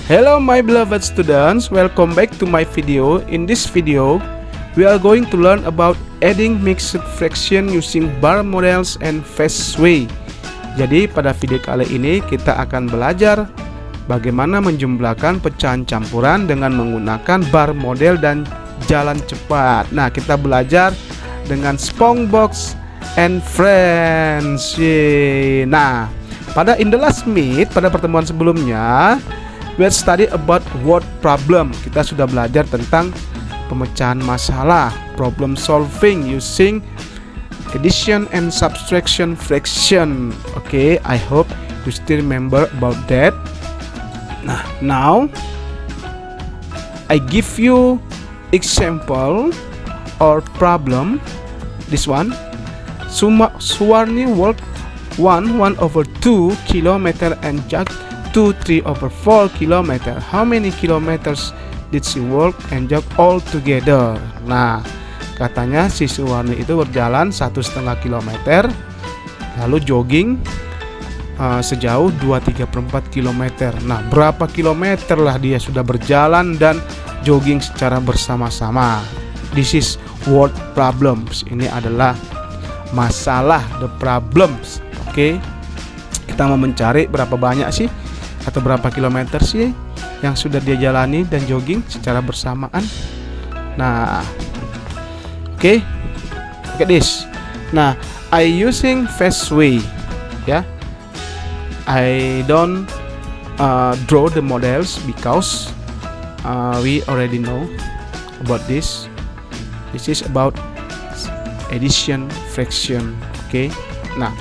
Hello my beloved students, welcome back to my video. In this video, we are going to learn about adding mixed fraction using bar models and Fastway. Jadi pada video kali ini kita akan belajar bagaimana menjumlahkan pecahan campuran dengan menggunakan bar model dan jalan cepat. Nah, kita belajar dengan SpongeBob and Friends. Nah, in the last meet, pada pertemuan sebelumnya, we had studied about word problem. Kita sudah belajar tentang pemecahan masalah, problem solving using addition and subtraction fraction. Okay, I hope you still remember about that. Nah, now I give you example or problem. This one, Suwarni walked 1/2 kilometer and jogged 3/4 kilometer. How many kilometers did she walk and jog all together? Nah, katanya si Suwarni itu berjalan 1,5 kilometer, lalu jogging sejauh 2/3/4 kilometer. Nah, berapa kilometer lah dia sudah berjalan dan jogging secara bersama-sama. This is word problems. Ini adalah masalah, the problems. Oke, kita mau mencari berapa banyak sih atau berapa kilometer sih yang sudah dia jalani dan jogging secara bersamaan. Nah, oke, look at this. Nah, I using Fastway, ya. I don't draw the models because we already know about this. This is about addition fraction. Okay. Nah,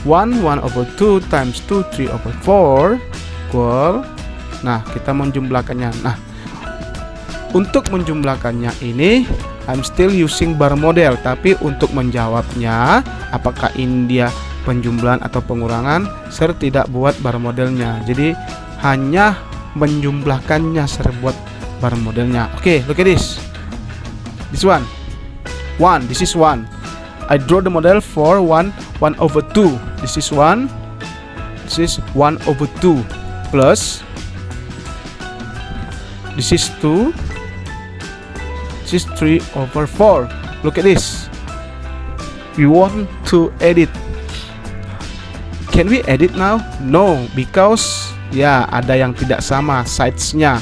1/2 times 3/4 equal. Nah, kita menjumlahkannya. Nah, untuk menjumlahkannya ini I'm still using bar model, tapi untuk menjawabnya apakah ini dia penjumlahan atau pengurangan, Sir tidak buat bar modelnya. Jadi hanya menjumlahkannya Sir buat bar modelnya. Oke, look at this. This one. This is 1. I draw the model for 1/2. This is 1. This is 1/2 plus this is 2. This is 3/4. Look at this. We want to edit. Can we edit now? No, because ya ada yang tidak sama sides-nya,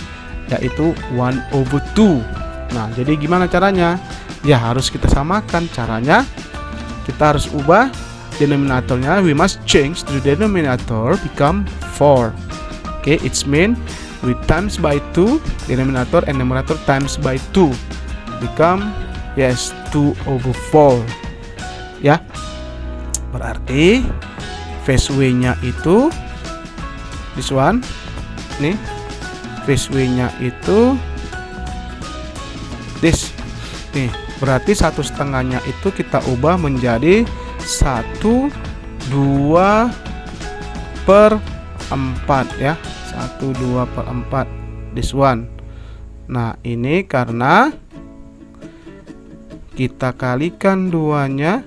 yaitu 1/2. Nah, jadi gimana caranya? Ya harus kita samakan. Caranya kita harus ubah denominatornya. We must change the denominator become 4. Okay, it's mean we times by 2, denominator and numerator times by 2 become 2/4. Ya, berarti Fastway-nya itu this one. Nih, Fastway-nya itu this. Nih, berarti 1/2-nya itu kita ubah menjadi 1/2/4 ya. 1/2/4 this one. Nah, ini karena kita kalikan 2-nya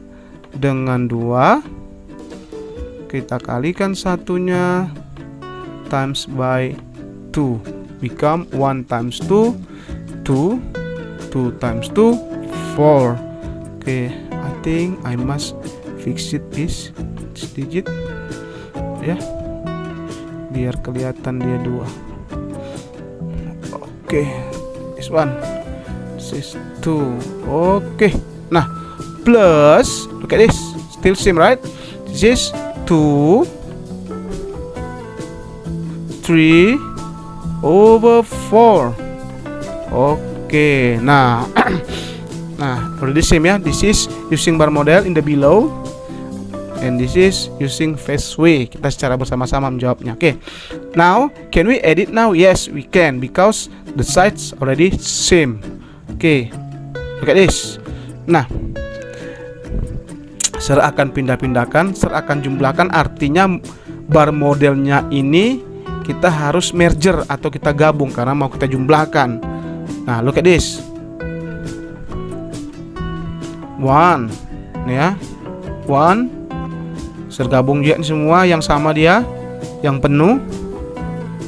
dengan 2, kita kalikan 1-nya times by 2 become 1 times 2 2 times 2 4. Okay, I think I must fix it this digit ya, biar kelihatan dia 2. Okay, this one, this is 2. Okay, nah plus, look at this, still same right? This is 2 3/4. Oke, nah already same ya. This is using bar model in the below, and this is using Fastway. Kita secara bersama-sama menjawabnya. Oke, now can we edit now? Yes, we can because the sides already same. Oke, look at this. Nah, Sir akan pindah-pindahkan, Sir akan jumlahkan. Artinya bar modelnya ini kita harus merger atau kita gabung karena mau kita jumlahkan. Nah, look at this. 1 nih ya. 1 Sir gabung juga semua yang sama dia, yang penuh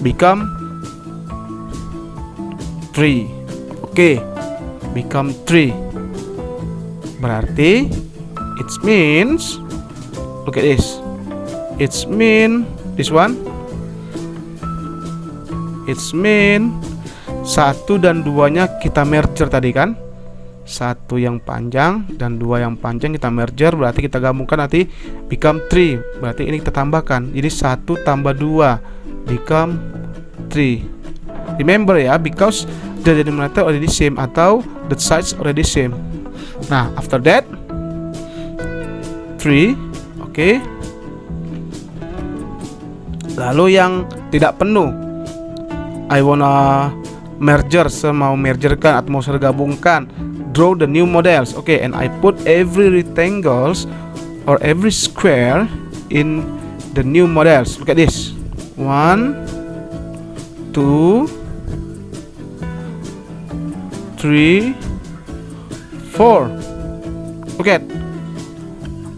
become 3. Oke, become 3. Berarti it means, look at this. It's mean this one. It's mean 1 dan 2-nya kita merger tadi kan. 1 yang panjang dan 2 yang panjang kita merger, berarti kita gabungkan nanti become 3. Berarti ini kita tambahkan. Jadi 1 tambah 2 become 3. Remember ya, because the denominator already same atau the sides already same. Nah, after that 3. Oke. Lalu yang tidak penuh, I wanna merger, mau mergerkan atau mau gabungkan, draw the new models. Okay, and I put every rectangles or every square in the new models. Look at this. 1, 2, 3, 4. Look at,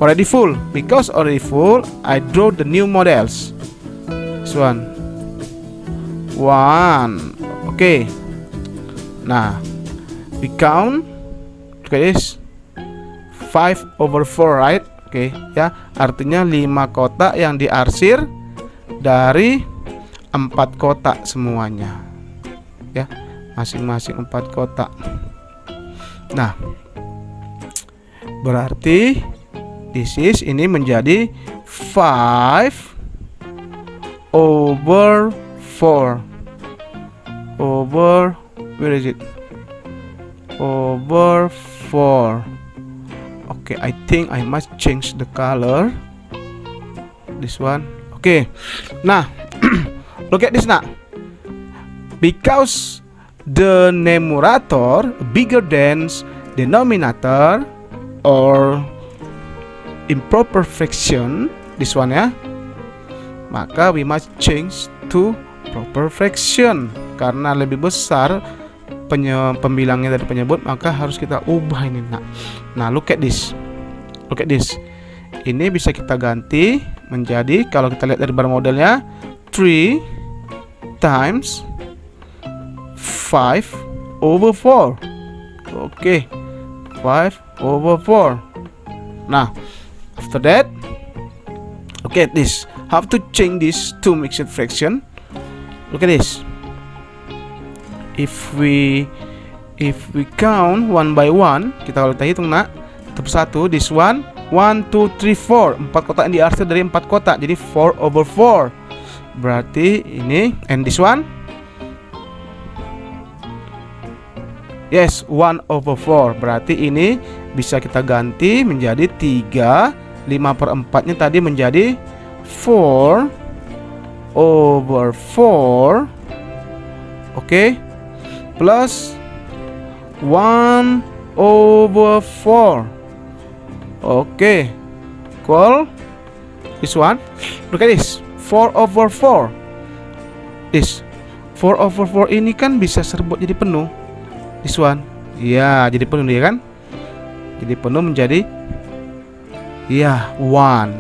already full. Because already full, I draw the new models. This one. 1. Okay. Nah, we count. Look at this. 5/4, right? Oke, ya. Artinya 5 kotak yang diarsir dari 4 kotak semuanya. Ya, masing-masing 4 kotak. Nah, berarti ini menjadi 5/4 over, where is it? Over 4. Okay, I think I must change the color. This one. Okay. Nah, look at this now. Because the numerator bigger than denominator or improper fraction, this one ya, maka we must change to proper fraction. Karena lebih besar pembilangnya dari penyebut, maka harus kita ubah ini. Nah, look at this. Look at this. Ini bisa kita ganti menjadi, kalau kita lihat dari bar modelnya, 3 times 5/4. Oke, 5/4. Nah, after that, look at this. How to change this to mixed fraction? Look at this. If we count one by one, kalau kita hitung nak, satu, this one, 1, 2, 3, 4. 4 kotak yang diarsir dari 4 kotak, jadi 4/4. Berarti ini, and this one, yes, 1/4. Berarti ini bisa kita ganti menjadi 3. 5/4-nya tadi menjadi 4/4. Oke, plus 1/4. Oke, equal this one. Look at this, 4/4. This 4/4 ini kan bisa serbut jadi penuh. This one, ya, jadi penuh dia kan. Jadi penuh menjadi, ya, 1.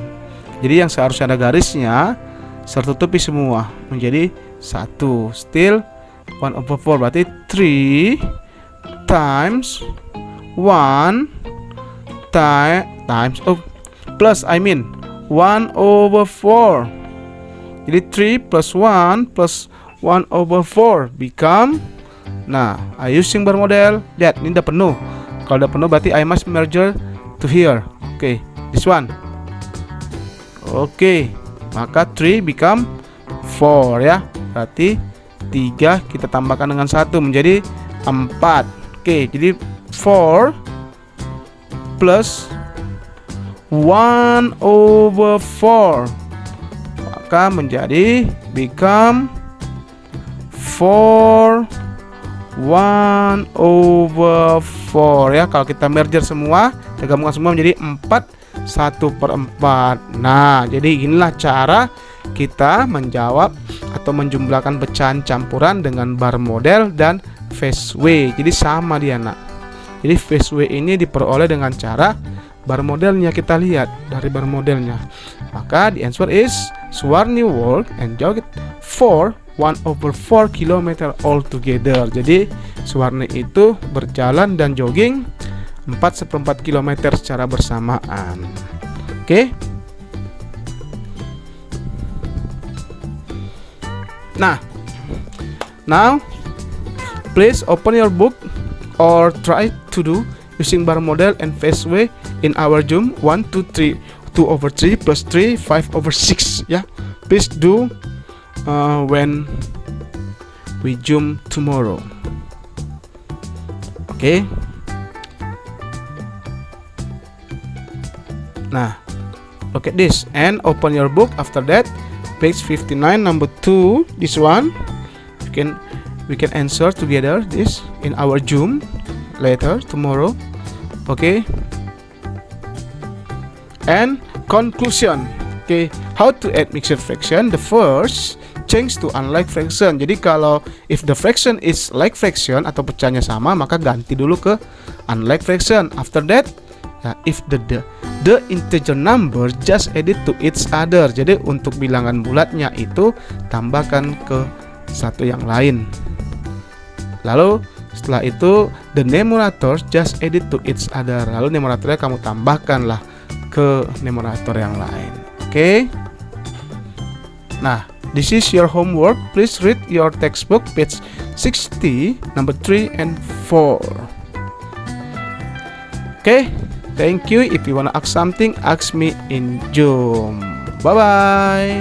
Jadi yang seharusnya ada garisnya tertutupi semua menjadi 1. Still 1/4. Berarti 3 times 1 times plus 1/4. Jadi 3 plus 1 plus 1/4 become, nah, I using bar model. Lihat, ini udah penuh. Kalau udah penuh berarti I must merge to here. Oke, this one. Oke, maka 3 become 4 ya. Berarti 3 kita tambahkan dengan 1 menjadi 4. Oke, jadi 4 plus 1/4 maka menjadi become 1/4 ya. Kalau kita merger semua, kita gabungkan semua menjadi 4 1/4. Nah, jadi inilah cara kita menjawab atau menjumlahkan pecahan campuran dengan bar model dan phase way. Jadi sama dia nak. Jadi phase way ini diperoleh dengan cara bar modelnya, kita lihat dari bar modelnya. Maka the answer is Suwarni World and Joget 4 1/4 km altogether. Jadi Suwarni itu berjalan dan jogging 4/4 km secara bersamaan. Oke. Nah, now please open your book or try to do using bar model and phase way in our Zoom 1, 2, 3, 2/3 plus 3, 5/6. Yeah, please do when we Zoom tomorrow. Okay. Nah, look at this and open your book. After that, page 59, number 2, this one we can answer together this in our Zoom later tomorrow. Okay. And conclusion. Okay, how to add mixed fraction? The first, change to unlike fraction. Jadi kalau if the fraction is like fraction atau pecahnya sama, maka ganti dulu ke unlike fraction. After that, if the integer number just added to each other. Jadi untuk bilangan bulatnya itu tambahkan ke satu yang lain. Lalu setelah itu the numerator just added to each other. Lalu numeratornya kamu tambahkanlah ke numerator yang lain. Oke. Nah, this is your homework. Please read your textbook page 60, number 3 and 4. Okay. Thank you. If you wanna ask something, ask me in Zoom. Bye bye.